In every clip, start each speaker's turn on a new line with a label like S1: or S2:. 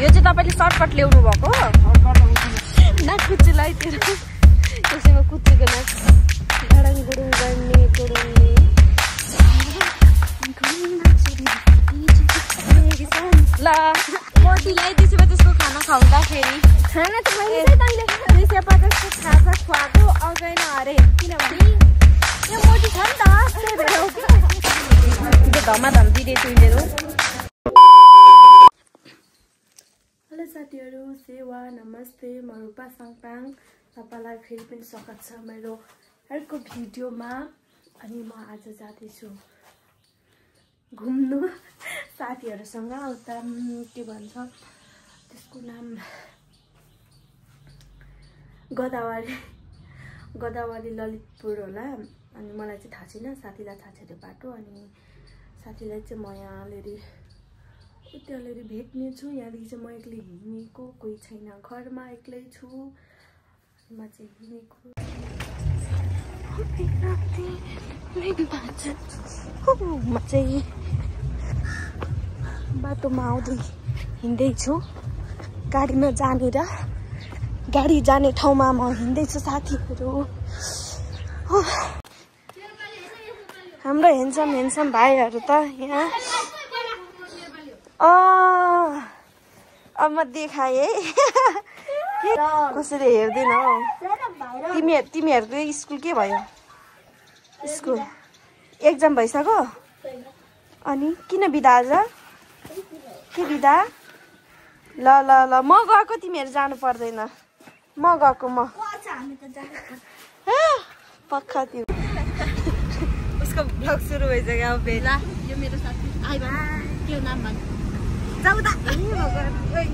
S1: यो चाहिँ तपाईले सर्टकट ल्याउनु भएको नाक कुच्चीलाई त्यो त्यसैमा कुच्चीको नाक गाडाङ गुडुङ गर्ने गुडुङले ल मोटी ल्याइदिएपछि त्यसको खाना खुवाउँदाखेरि खाना त मैले तैँले 250 को खाजा खुवाएको आउँदैन अरे किनभने यो मोटी छ नि त त्यही भएर हो कि धमाधम दिँदै तुइलेर हेलो साथीहरू सेवा नमस्ते म रूपा साङपाङ तपाईलाई फेरि पनि स्वागत छ मेरो अर्को भिडियोमा अनि म आज जाँदैछु घुम्नु साथीहरुसँग उता के भन्छ त्यसको नाम गोदावरी ललितपुर होला अनि मलाई चाहिँ थाहा छैन साथीलाई थाहा छ त्यो बाटो अनि साथीलाई चाहिँ म यहाँनेरि उतानेरि भेट्ने छु यहाँदेखि चाहिँ म एक्लै हिँडेको कोही छैन घरमा एक्लै छु म चाहिँ हिँडेको म चाहिँ बाटोमा आउँदै हिँड्दैछु गाडीमा जाने र गाडी जाने ठाउँमा म हिँड्दैछु साथीहरू हाम्रो हेन्सम भाइहरू त यहाँ अब म देखाएँ है कसरी हेर्दैन हौ तिमीहरूको स्कुल के भयो स्कुल एक्जाम भइसक्यो अनि किन बिदा आज के बिदा ल ल ल म गएको तिमीहरू जानु पर्दैन म गएको म पक्का त्यो उसको ब्लग सुरु भइसक्यो अब बेला यो मेरो साथी के नाम भन् जाऊ त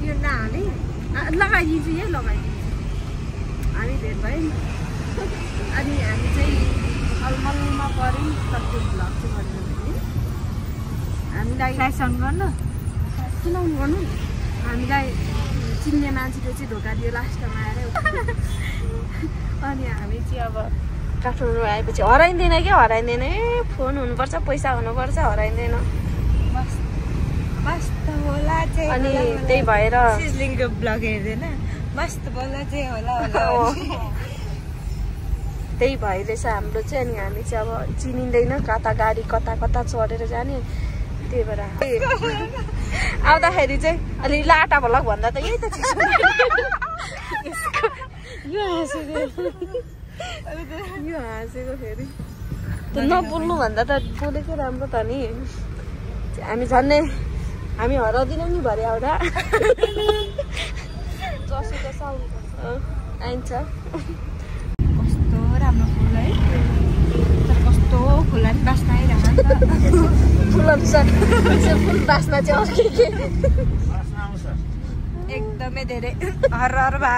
S1: यो नहाले लगाइदिन्छु यही लगाइदिन्छु हामी भेट भयो नि अनि हामी चाहिँ अलमलमा पऱ्यौँ त्यो भ्लग चाहिँ गर्नु हामीलाई फ्यासन गर्नु सुनाउनु गर्नु हामीलाई चिन्ने मान्छेले चाहिँ धोका दियो लास्टमा आएर अनि हामी चाहिँ अब काठमाडौँ आएपछि हराइँदैन क्या हराइँदैन फोन हुनुपर्छ पैसा हुनुपर्छ हराइँदैन मस्त होला चाहिँ अनि त्यही भएर सिजलिङको ब्लग हेर्दैन मस्त बोला चाहिँ होला त्यही भइरहेछ हाम्रो चाहिँ अनि हामी चाहिँ अब चिनिँदैन कता गाडी कता कता चढेर जाने त्यही भएर आउँदाखेरि चाहिँ अलि लाटा भलक भन्दा त यही त चिज यो हाँसेको फेरि त्यो नबोल्नु भन्दा त बोलेकै राम्रो त नि हामी झन्नै हामी हराउँदैनौँ नि भरे आउँदा जसो त आइन्छ कस्तो राम्रो फुल है कस्तो फुल नि बास्ना आइरहेको फुल बास्ना चाहिँ अर्कै एकदमै धेरै हर भा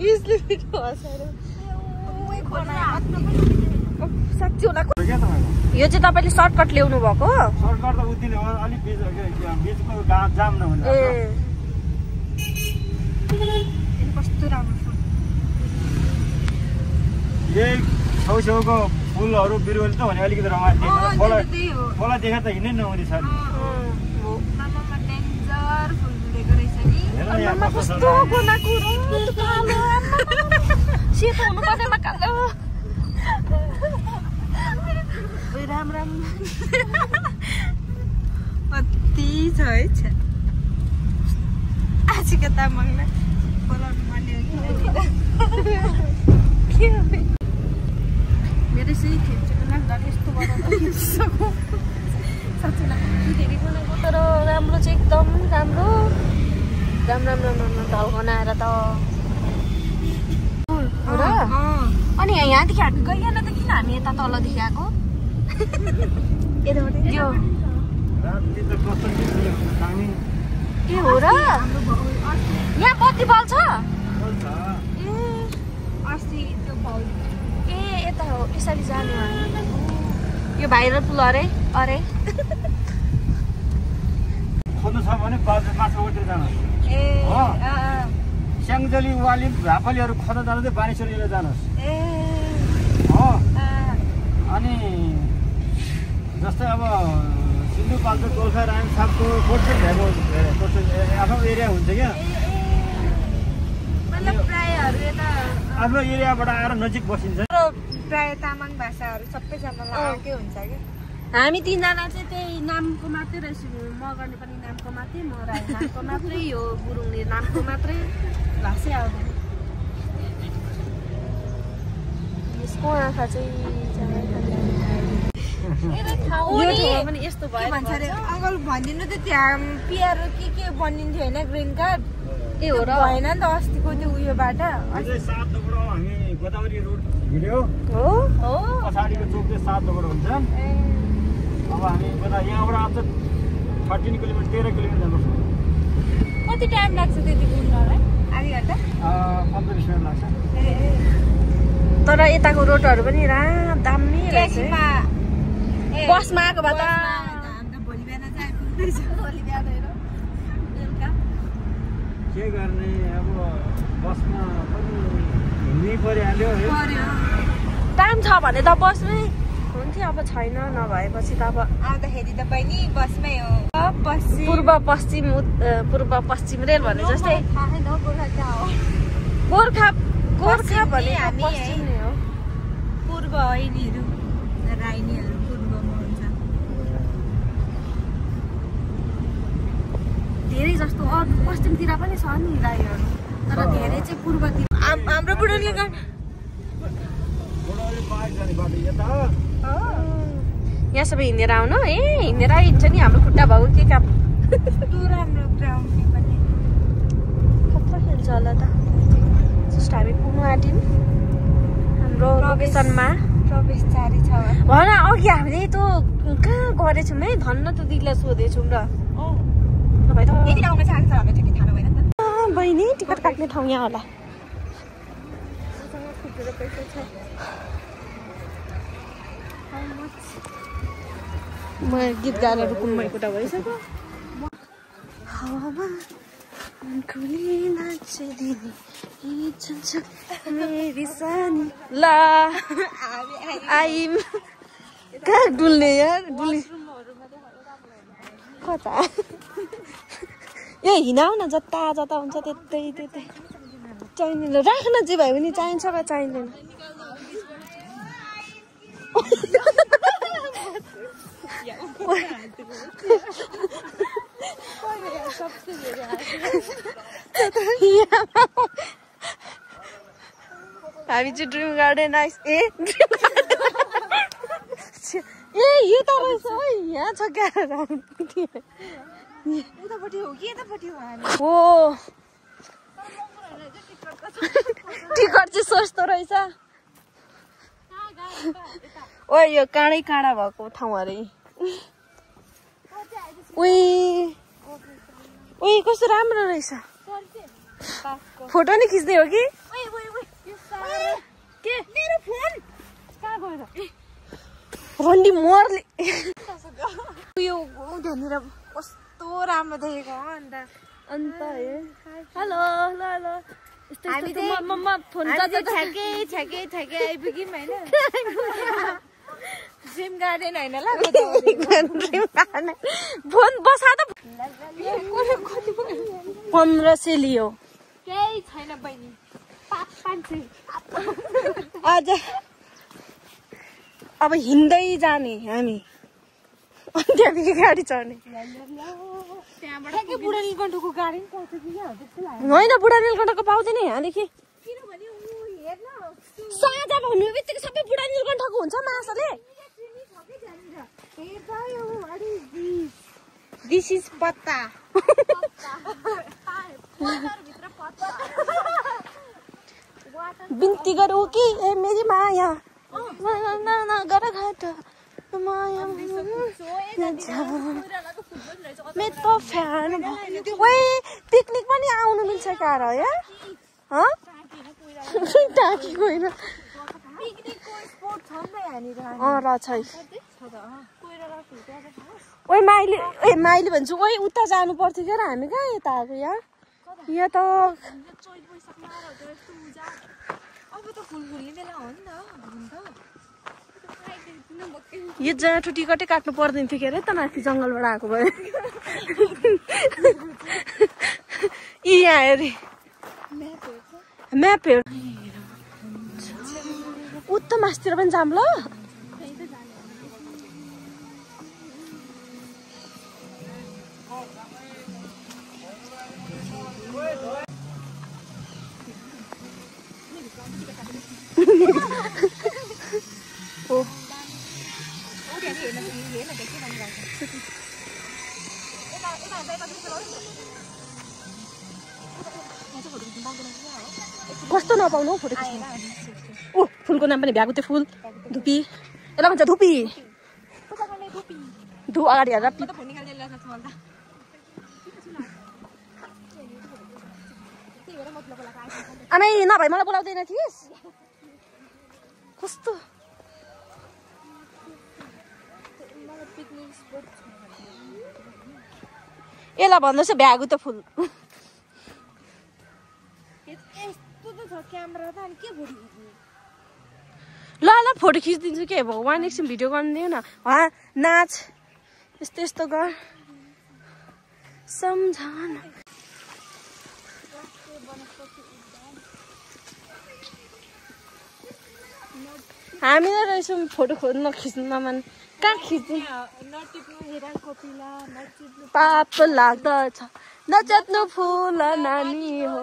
S1: यसले फेरि हँसाएर साँच्ची होला यो चाहिँ तपाईँले सर्टकट ल्याउनु भएको
S2: सर्टकट त उतिले हो अलि बीचको जाम नहुने
S1: ए कस्तो राम्रो फुल
S2: यही छेउछेउको फुलहरू बिरुवाले त भने अलिकति रमाइलो खोला देखा त हिँड्नै नहुने छ नि
S1: कस्तो गोनाको सेतो हुनु पर्नेमा कालो राम राम कति छ है आजको तामाङलाई बोलाउनु मान्यो कि मेरो चाहिँ खेप्चेको नाच्दा यस्तो बनाउँदा खिचिसक्यो साँच्चै लाग्यो धेरै बनाएको तर राम्रो चाहिँ एकदम राम्रो राम्रो ढल्कन आएर त हो र अनि यहाँदेखि हामी गइएन त किन हामी यता तलदेखि आएको यो के हो र यहाँ बत्ती बल्छ ए यता हो यसरी जाने यो भाइरल पुल अरे अरे
S2: खोज्नु छ भने माछा उठेर जानुहोस् स्याङ्जली वाली झापलीहरू खोज्न जानु चाहिँ बानेश्वरीले जानुहोस् हो अनि जस्तै अब सिन्धुपाल्चोक गोर्खा राम सापको कोटसोक भएको आफ्नो एरिया हुन्छ क्या आफ्नो एरियाबाट आएर नजिक बसिन्छ
S3: प्राय तामाङ भाषाहरू सबैजनालाई आएकै हुन्छ क्या हामी तीनजना चाहिँ त्यही नामको मात्रै रहेछ मगर्ने पनि नामको मात्रै म राई नामको मात्रै यो गुरुङले नामको मात्रै भाषै आउँदैन
S1: यसको आँखा चाहिँ
S3: यस्तो भयो भन्छ अरे अङ्कल भनिदिनु त त्यहाँ पिआर के बनिन्थ्यो होइन ग्रिन कार्ड
S1: ए हो र
S3: भएन नि त अस्तिको त्यो उयोबाट
S2: हामी गोदावरी रोड हिँड्यो
S1: हो
S2: पछाडिको चोक चाहिँ 7 नम्बर हुन्छ अब हामी यहाँबाट आउँछ 13 किलोमिटर 13 किलोमिटर जानुपर्छ
S3: कति टाइम लाग्छ त्यति पुग्नलाई आधी घन्टा
S2: 15-20 मिनट लाग्छ
S1: तर यताको रोडहरू पनि दामी रहेछ
S3: बसमा आएको भए त भोलि बिहान चाहिँ आइपुग्दैछ भोलि बिहान हेर बेलुका
S2: के गर्ने अब बसमा पनि हिँड्नै परिहाल्यो
S1: टाइम छ भने त बसमै हुन्थ्यो अब छैन नभएपछि त अब
S3: आउँदाखेरि त बहिनी बसमै हो
S1: पूर्व पश्चिम रेल भने जस्तै गोर्खा भने पश्चिम नै हो
S3: पूर्व ऐनीहरू राइनीहरू पूर्वमा हुन्छ
S1: धेरै जस्तो पश्चिमतिर पनि छ नि राईहरू तर धेरै चाहिँ पूर्वतिर हाम्रो बुढाले यहाँ सबै हिँडेर आउनु हिँडेर हिँड्छ नि हाम्रो खुट्टा भएको के काम
S3: राम्रो ग्राउन्ड पनि
S1: कत्रो खेल्छ होला त जस्ट हामी पुग्नु आँट्यौँ हाम्रो लोकेसनमा
S3: प्रवेशचारी छ
S1: भन अघि हामीले त्यो कहाँ गरेछौँ है धन्न त दिदीलाई सोधेछौँ र बहिनी टिकट काट्ने ठाउँ यहाँ होला म गीत गाएर रुकुम भएको त भइसक्यो मेरी सानी ला आइम कहाँ डुल्ने यार डुल्ने कता ए हिँडाउ न जता जता हुन्छ त्यतै चाहिँदैन राख्न जे भयो भने चाहिन्छ वा चाहिँदैन हामी चाहिँ ड्रिम गार्डन आइस यो त रहेछ है यहाँ छ क्या
S3: उतापट्टि हो कि यतापट्टि हो
S1: हो टिकट चाहिँ सस्तो रहेछ ओ यो काँडै काँडा भएको ठाउँ अरे उही कस्तो राम्रो रहेछ फोटो नि खिच्ने हो कि
S3: के मेरो फोन कहाँ गएर
S1: रन्डी मोरले
S3: उयो त्यहाँनिर कस्तो राम्रो देखेको अन्त
S1: हेलो फोन
S3: ठ्याकै आइपुग्यौँ होइन ड्रिम गार्डन होइन ल
S1: फोन बसा त 1500 लियो
S3: केही छैन बहिनी 500
S1: आज अब हिँड्दै जाने हामी त्यहाँदेखि गाडी चढ्ने
S3: त्यहाँबाट बुढा नीलकण्ठको गाडी पनि पाउँछ कि क्या जस्तो लाग्यो
S1: होइन बुढा नीलकण्ठको पाउँदैन यहाँदेखि
S3: किनभने हेर्न
S1: साझा भन्नु बित्तिकै सबै बुढा नीलकण्ठको हुन्छ मासले
S3: दिस इज पत्ता
S1: बिन्ती गरौँ कि ए मेरी माया गर घाट माया मैं तो फ्यान पिकनिक पनि आउनु मिल्छ कार हो यहाँ टाँकी गएर रहेछ ओइ माइली भन्छु ओइ उता जानु पर्थ्यो क्या हामी कहाँ यता आएको यहाँ त
S3: अब त फुल फुल्ने बेला हो नि त
S1: यो जाँठो टिकटै काट्नु पर्दैन थियो के अरे त माथि जङ्गलबाट आएको भयो यहाँ हेरे म्याप हेर उता मासतिर पनि जाम ल कस्तो नपाउनु हौ फोटो खिच्नु ओ फुलको नाम पनि भ्यागुते फुल धुपी यसलाई भन्छ धुपी धु अगाडि हेर आमै नभए मलाई बोलाउँदैन थिइस् कस्तो यसलाई भन्दैछ भ्यागु त फुल ल ल फोटो खिचिदिन्छु के भगवान् एकछिन भिडियो गर्नु दियो न नाच यस्तो यस्तो गर सम्झान हामीले रहेछौँ फोटो खोज्न खिच्नु नमान कहाँ खिच्नु पाप लाग्दछ नचत्नु फुल नानी हो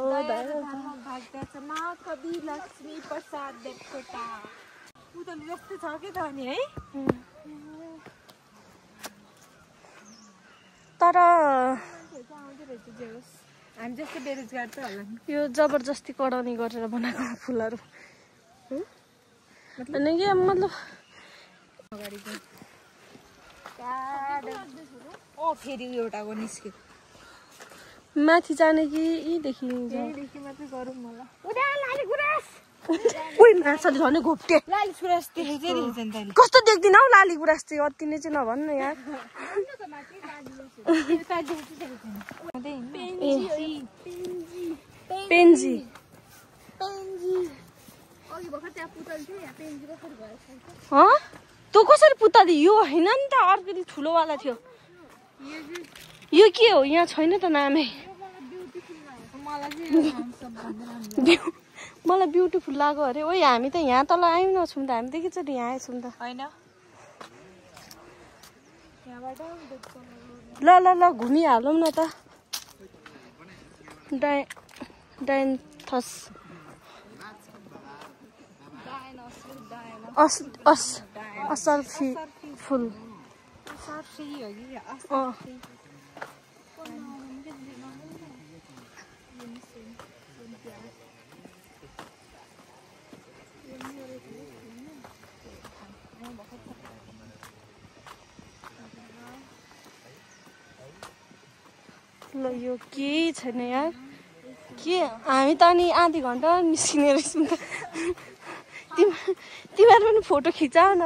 S1: तर
S3: हामी जस्तो बेरोजगार त होला
S1: यो जबरजस्ती कडाउने गरेर बनाएको फुलहरू अनि के मतलब
S3: फेरि एउटाको निस्क्यो
S1: माथि जाने कि यहीँदेखि
S3: मात्रै गरौँ मलाई
S1: माछाले झन् घोप्टे
S3: लाली गुराँस देखेको नि
S1: कस्तो देख्दिन हौ लाली गुराँस चाहिँ अति नै चाहिँ नभन् न यार पेन्जी तँ कसरी पुतली यो होइन नि त अर्को ठुलोवाला थियो यो के हो यहाँ छैन त नामै मलाई ब्युटिफुल लाग्यो अरे ओइ हामी त यहाँ तल आएनौँ छौँ त हामी त एकैचोटि यहाँ आएछौँ त ल ल ल घुमिहालौँ न त डायन्थस असल फुल ल यो केही छैन यार के हामी त अनि आधी घन्टा निस्किने रहेछौँ त तिमीहरू पनि फोटो खिचाऊ न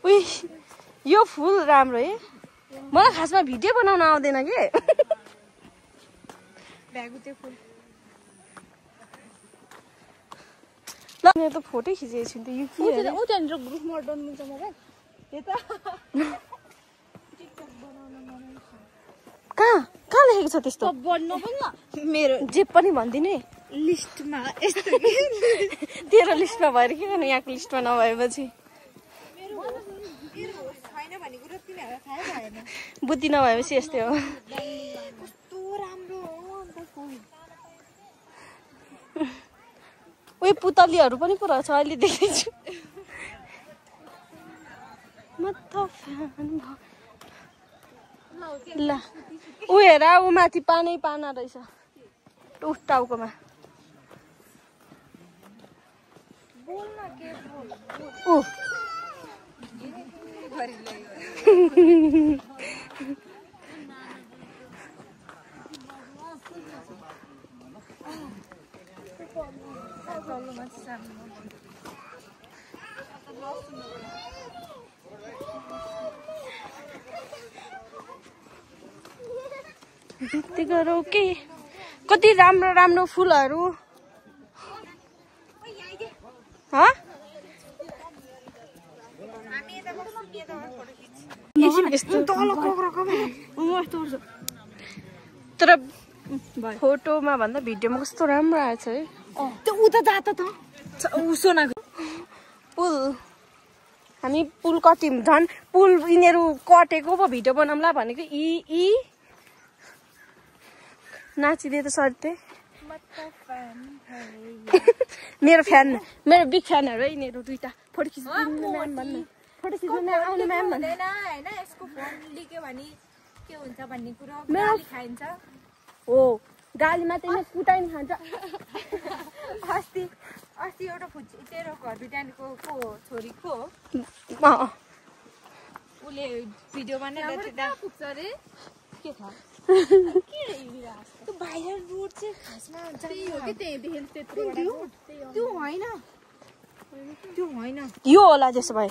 S1: उही यो फुल राम्रो है मलाई खासमा भिडियो बनाउन आउँदैन के ल मेरो त फोटो खिचेको छु नि त यो के
S3: त्यहाँनिर ग्रुप मोडर्न मिल्छ मलाई
S1: कहाँ लेखेको छ त्यस्तो
S3: मेरो
S1: जे पनि भनिदिने
S3: लिस्टमा
S1: तेरो लिस्टमा भएर के गर्नु यहाँको लिस्टमा नभएपछि बुद्धि नभएपछि यस्तै हो उयो पुतलीहरू पनि पुरा छ अहिले देख्दैछु ल ऊ हेर ऊ माथि पानै पाना रहेछ उठ टाउकोमा भित्ति गरौ के कति राम्रो राम्रो फुलहरू तर फोटोमा भन्दा भिडियोमा कस्तो राम्रो आएछ है
S3: त्यो उता जात त सोनाको
S1: पुल हामी पुल कति झन् पुल यिनीहरू कटेको पो भिडियो बनाउँला भनेको यी नाचिदिए त सरिते मेरो फ्यान मेरो बिग फ्यानहरू है यिनीहरू दुईटा फोटो खिच्नु म्याम भन्नु फोटो खिच्नु आउने म्याम
S3: भन्दैन हैन यसको फोन लिक्यो भने के हुन्छ भन्ने कुरा गाली खाइन्छ
S1: हो गाली मात्रै कुटाइ नि खान्छ
S3: अस्ति एउटा तेरो घर बिटानीको को छोरीको उले भिडियो बनाइरहेको पुग्छ रे के थाहा त्यो भाइरल रोड चाहिँ खासमा त्यो होइन
S1: यो होला त्यसो भए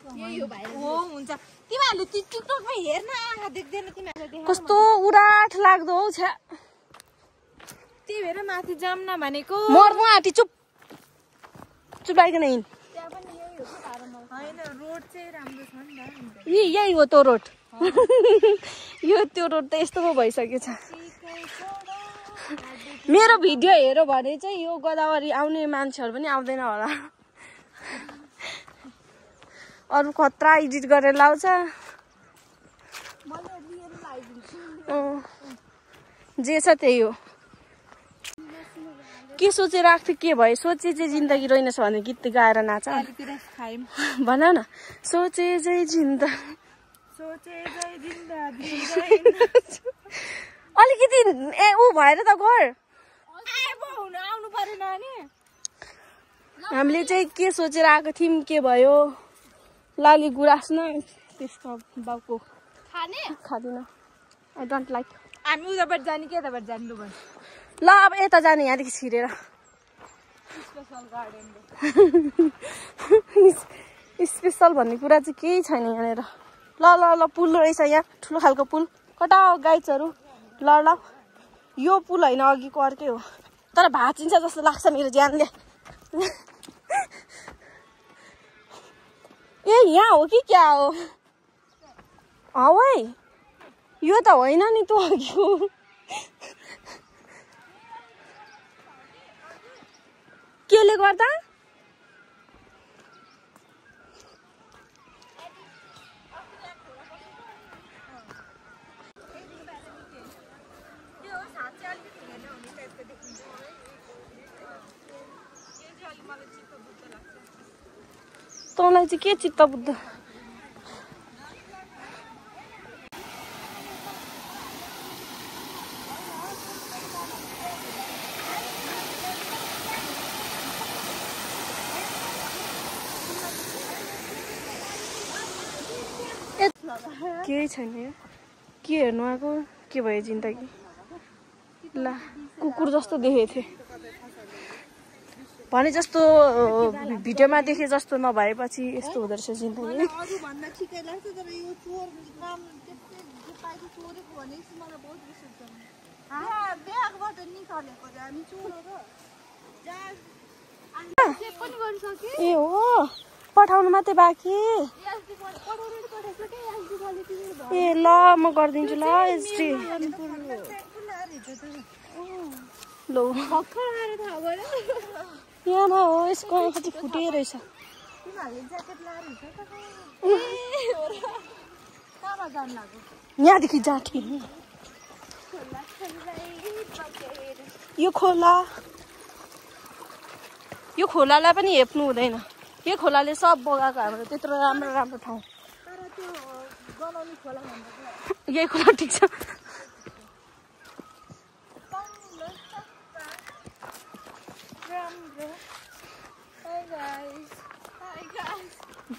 S3: हो हुन्छ तिमीहरूले त्यो टिकटकमा हेर्न आँखा देख्दैन तिमीहरूले
S1: कस्तो उराठ लाग्दो हौ छ्या
S3: त्यही भएर माथि जाम न भनेको
S1: मर्नु आँटी चुप बाइकन हिँड
S3: होइन रोड चाहिँ राम्रो छ नि त
S1: यही हो त्यो रोड त्यो रोड त यस्तो पो भइसकेछ मेरो भिडियो हेऱ्यो भने चाहिँ यो गोदावरी आउने मान्छेहरू पनि आउँदैन होला अरू खतरा एडिट गरेर लाउँछ जे छ त्यही हो के सोचेर राख्थ्यो के भयो सोचे चाहिँ जिन्दगी रहेनछ भने गीत गाएर नाच भन न सोचे चाहिँ अलिकति ऊ भएर त घर हामीले चाहिँ के सोचेर आएको थियौँ के भयो लाली गुराँस न त्यसको बाउको खाँदिन आई डोन्ट लाइक
S3: हामी उताबाट जाने कि यताबाट जाने लु भन्
S1: ल अब यता जाने यहाँदेखि छिरेर स्पेसल भन्ने कुरा चाहिँ केही छैन यहाँनिर ल पुल रहेछ यहाँ ठुलो खालको पुल कता गाइड्सहरू ल यो पुल होइन अघिको अर्कै हो तर भाँचिन्छ जस्तो लाग्छ मेरो ज्यानले ए यहाँ हो कि क्या हो है यो त होइन नि त्यो अघिको केले गर्दा तँलाई चाहिँ के चित्त बुद्ध केही छैन यो के हेर्नु आएको के भयो जिन्दगी ल कुकुर जस्तो देखेको थिएँ भने जस्तो भिडियोमा देखे जस्तो नभएपछि यस्तो हुँदो रहेछ जिन्दगी ए हो पठाउनु मात्रै बाँकी ए ल म गरिदिन्छु ल एसडी ल यहाँ न हो यसको आँखा चाहिँ फुटे रहेछ यहाँदेखि जाठी यो खोलालाई पनि हेप्नु हुँदैन यो खोलाले सब बगाएको हाम्रो त्यत्रो राम्रो ठाउँ यही खोला ठिक छ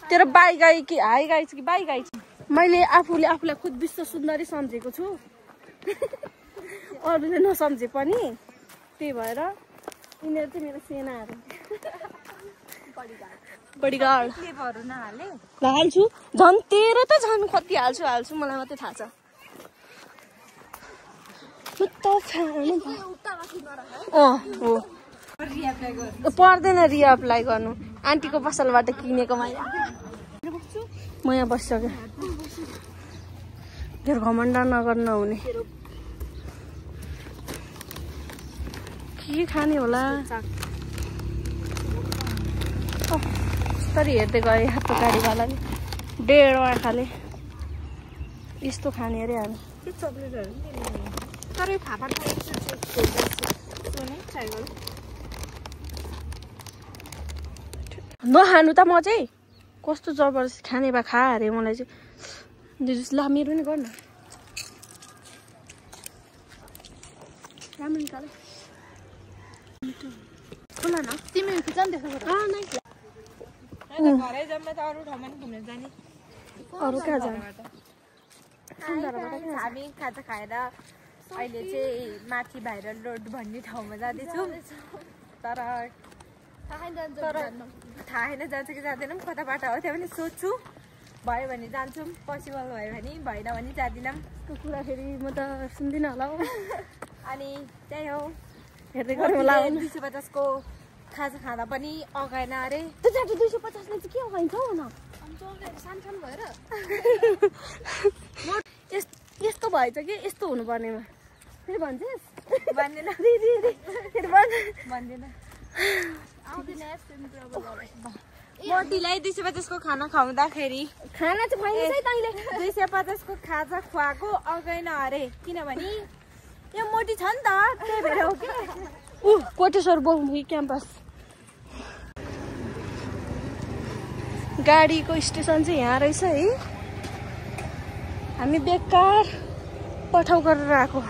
S1: तेरो बाई गाई कि हाई गाई कि बाई गाई मैले आफूलाई खुद विश्व सुन्दरी सम्झेको छु अरूले नसम्झे पनि त्यही भएर यिनीहरू चाहिँ मेरो सेनाहरू बडीगार्ड हाल्छु झन् तेरो त झन् कति हाल्छु मलाई मात्रै थाहा छ हो पर्दैन रिअप्लाई गर्नु आन्टीको पसलबाट किनेको म यहाँ बसिसकेँ धेर घमण्ड नगर्न हुने के खाने होला कसरी हेर्दै गयो यहाँको गाडीवालाले 1.5 आँखाले यस्तो खाने अरे हामी
S3: तर फापा
S1: नखानु त म चाहिँ कस्तो जबरजस्ती खाने भए खा अरे मलाई चाहिँ ला मेरो नि गर्न राम्रो निकाले खोला न
S3: तिमी किचन देखाउँछौ घरै जम्मा त अरू ठाउँमा नि घुम्न जाने
S1: अरू कहाँ जाने
S3: हामी खाजा खाएर अहिले चाहिँ माथि भाइरल रोड भन्ने ठाउँमा जाँदैछौँ तर थाहा छैन जान्छ कि जाँदैनौँ कता बाटो हो त्यहाँ पनि सोध्छु भयो भने जान्छौँ पोसिबल भयो भने भएन भने जाँदिनौँ
S1: त्यो कुरा फेरि म त सुन्दिनँ होला हौ
S3: अनि त्यही हो
S1: हेर्दै गरौँ होला
S3: 250 को खाजा खाँदा पनि अगाएन अरे
S1: त्यो चाहिँ 250 ले चाहिँ के अगाइन्छ हौ न
S3: सानो भएर
S1: यस्तो भएछ कि यस्तो हुनुपर्नेमा फेरि भन्छस्
S3: भन्दैन
S1: भन्दैन
S3: मोटीलाई 250 को खाना खुवाउँदाखेरि
S1: खाना चाहिँ खुवाइन्छ है तैँले
S3: 250 को खाजा खुवाएको अगाएन अरे किनभने यो मोटी छ नि त त्यही भएर हो कि
S1: कोटेश्वर बहुमुखी क्याम्पस गाडीको स्टेसन चाहिँ यहाँ रहेछ है हामी बेकार पठाउ गरेर आएको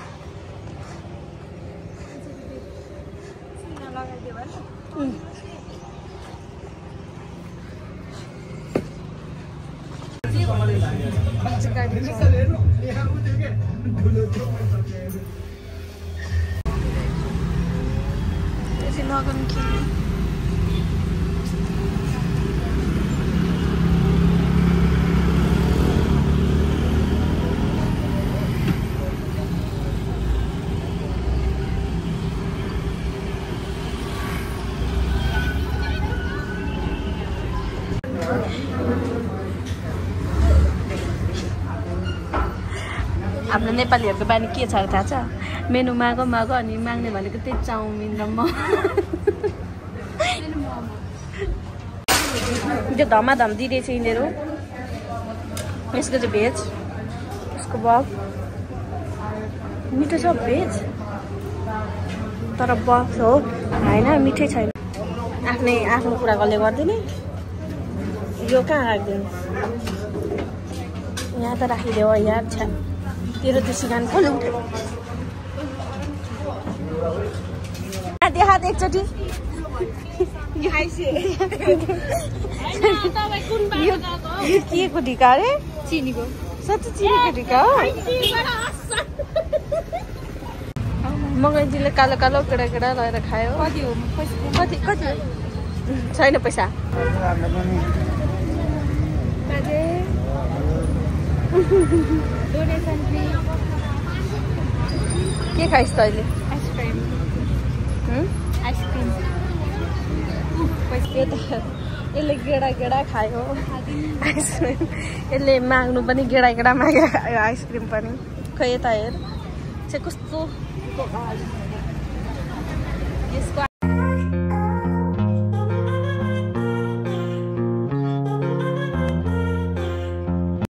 S1: नगर्नु कि हाम्रो नेपालीहरूको बानी के छ थाहा छ मेनु मागो अनि माग्ने भनेको त्यही चाउमिन र मोमो त्यो धमाधम दिइरहेछ यिनीहरू यसको चाहिँ भेज यसको बफ मिठो छ भेज तर बफ हो होइन मिठै छैन आफ्नो कुरा कसले गरिदिने यो कहाँ राखिदिनु यहाँ त राखिदेऊ यार छ तेरो त्यो सिकान खोल देखा एकचोटि के को ढिका अरे
S3: चिनीको
S1: सच्ची चिनीको ढिका हो मगैजीले कालो कालो केडा केडा लगेर खायो कति छैन पैसा के खाइस् त अहिले
S3: आइसक्रिम
S1: यसले गेडा खायो आइसक्रिम यसले माग्नु पनि गेडा मागेर खायो आइसक्रिम पनि खै यता हेर चाहिँ कस्तो यसको